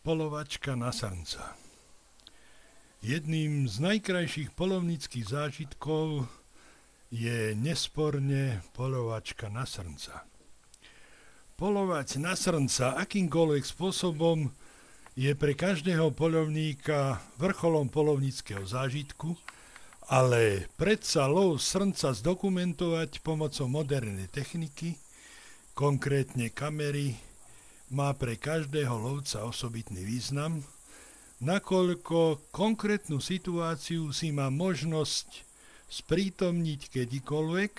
Polovačka na srnca. Jedným z najkrajších polovníckych zážitkov je nesporne polovačka na srnca. Polovať na srnca akýmkoľvek spôsobom je pre každého poľovníka vrcholom polovníckeho zážitku, ale predsa lov srnca zdokumentovať pomocou modernej techniky, konkrétne kamery, má pre každého lovca osobitný význam, nakoľko konkrétnu situáciu si má možnosť sprítomniť kedykoľvek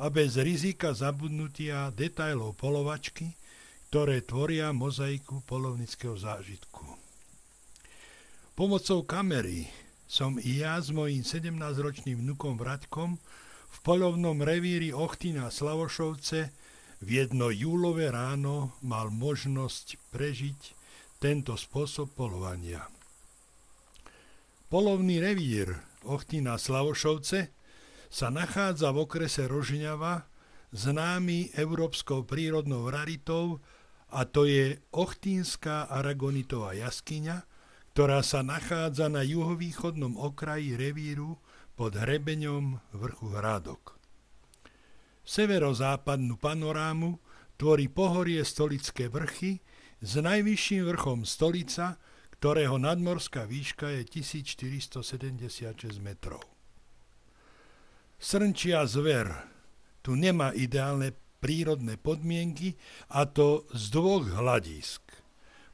a bez rizika zabudnutia detailov polovačky, ktoré tvoria mozaiku polovnického zážitku. Pomocou kamery som i ja s mojím 17-ročným vnukom Vraťkom v poľovnom revíri Ochtina Slavošovce v jedno júlové ráno mal možnosť prežiť tento spôsob polovania. Polovný revír Ochtina Slavošovce sa nachádza v okrese Rožňava, známy európskou prírodnou raritou, a to je Ochtínska aragonitová jaskyňa, ktorá sa nachádza na juhovýchodnom okraji revíru pod hrebeňom vrchu Hrádok. Severozápadnú panorámu tvorí pohorie Stolické vrchy s najvyšším vrchom Stolica, ktorého nadmorská výška je 1476 metrov. Srnčia zver tu nemá ideálne prírodné podmienky, a to z dvoch hľadísk.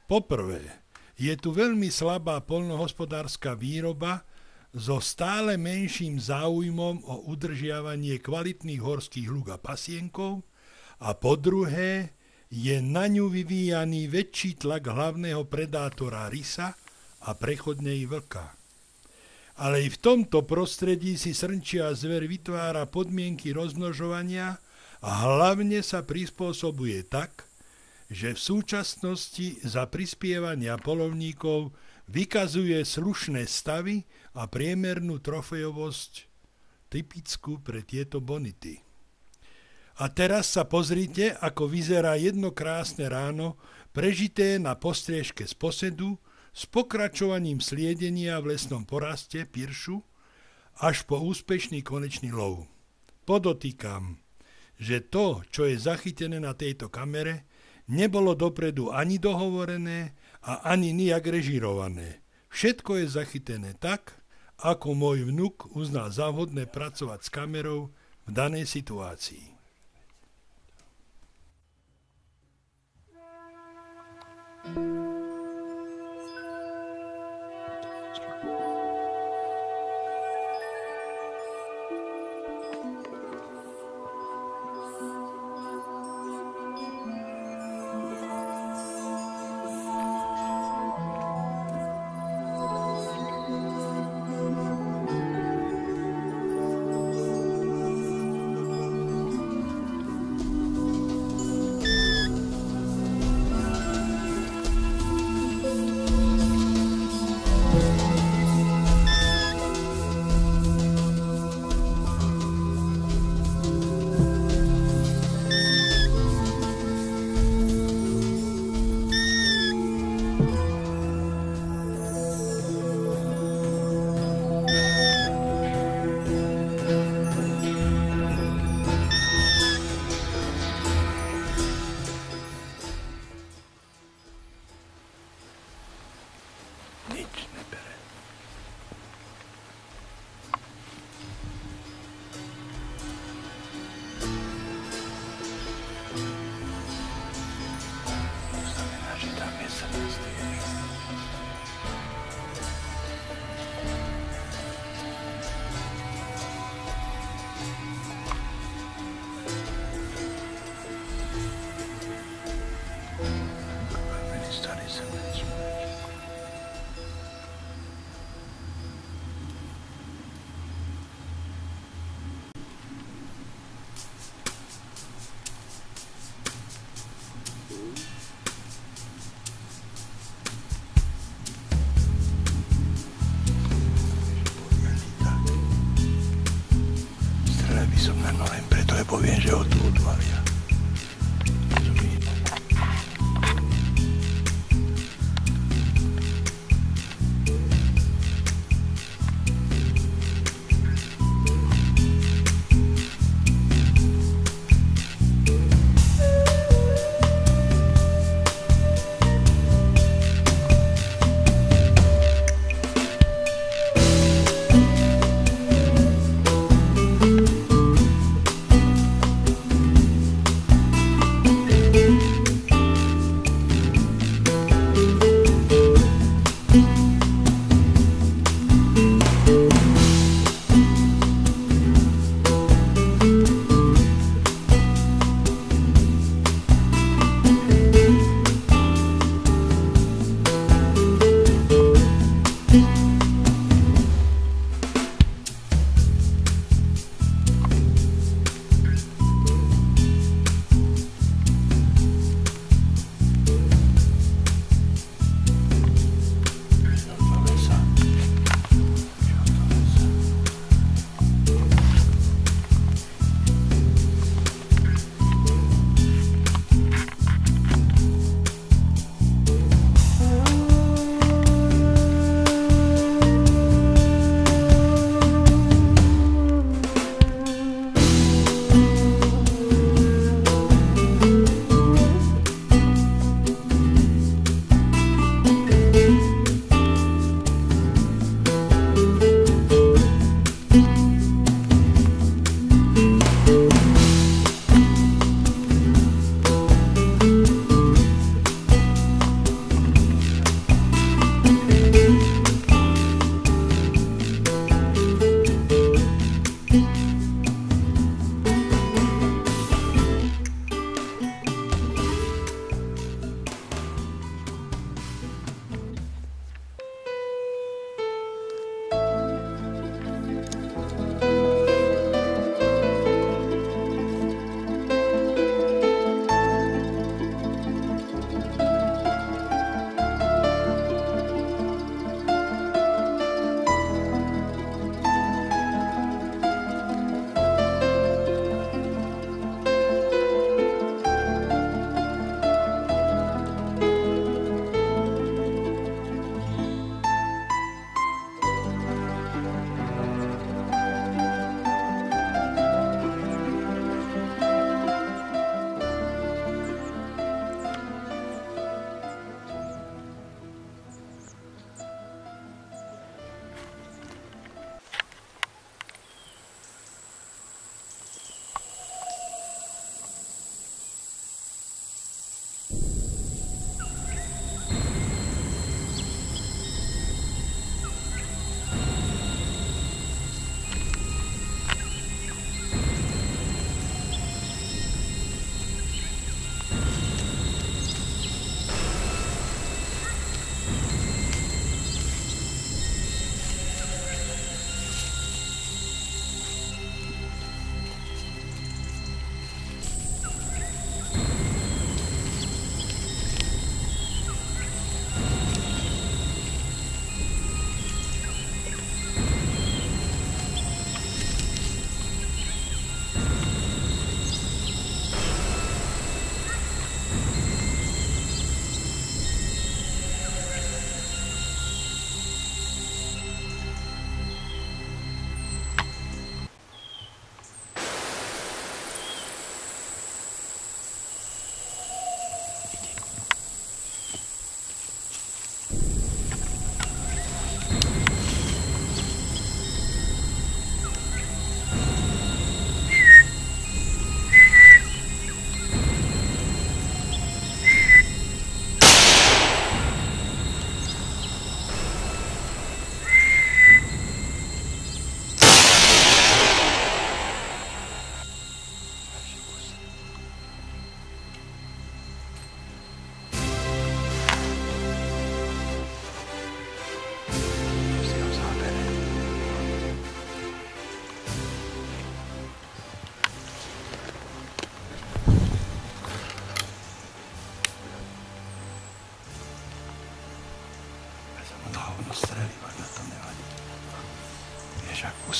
Poprvé, je tu veľmi slabá poľnohospodárska výroba so stále menším záujmom o udržiavanie kvalitných horských lúk a pasienkov, a po druhé je na ňu vyvíjaný väčší tlak hlavného predátora rysa a prechodnej vlka. Ale i v tomto prostredí si srnčia zver vytvára podmienky rozmnožovania a hlavne sa prispôsobuje tak, že v súčasnosti za prispievania poľovníkov vykazuje slušné stavy a priemernú trofejovosť typickú pre tieto bonity. A teraz sa pozrite, ako vyzerá jedno krásne ráno, prežité na postriežke z posedu, s pokračovaním sliedenia v lesnom poraste piršu až po úspešný konečný lov. Podotýkam, že to, čo je zachytené na tejto kamere, nebolo dopredu ani dohovorené a ani nijak režírované. Všetko je zachytené tak, ako môj vnuk uznal za vhodné pracovať s kamerou v danej situácii.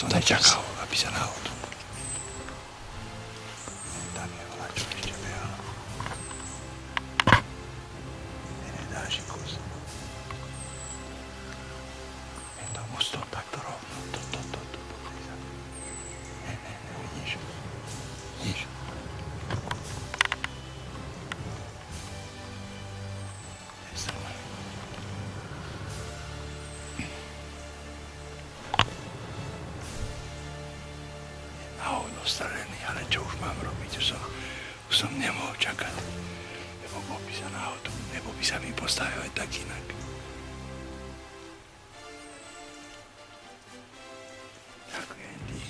som nečakal, aby sa náhodou. Tam je volačo ešte behal. Nedáš kus. Je to mostom takto rovno. To. Ne, vidíš? Vidíš? Strelený, ale čo už mám robiť? Už som nemohol čakať. Nebo by sa náhodou, nebo by sa mi postavil aj tak inak. Ďakujem ti.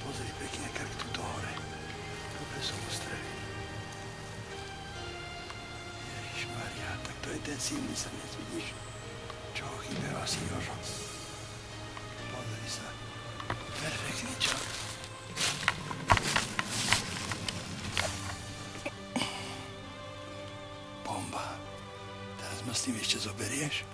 Pozri pekne, krk tu do hore. Dobre som ustrelil. Ježišmaria, tak to je ten silný srnec, vidíš? Čo ho chýbeva si Jožo. Pozri sa. Perfektný, čo? Bomba. Teraz ma s tým ešte zoberieš?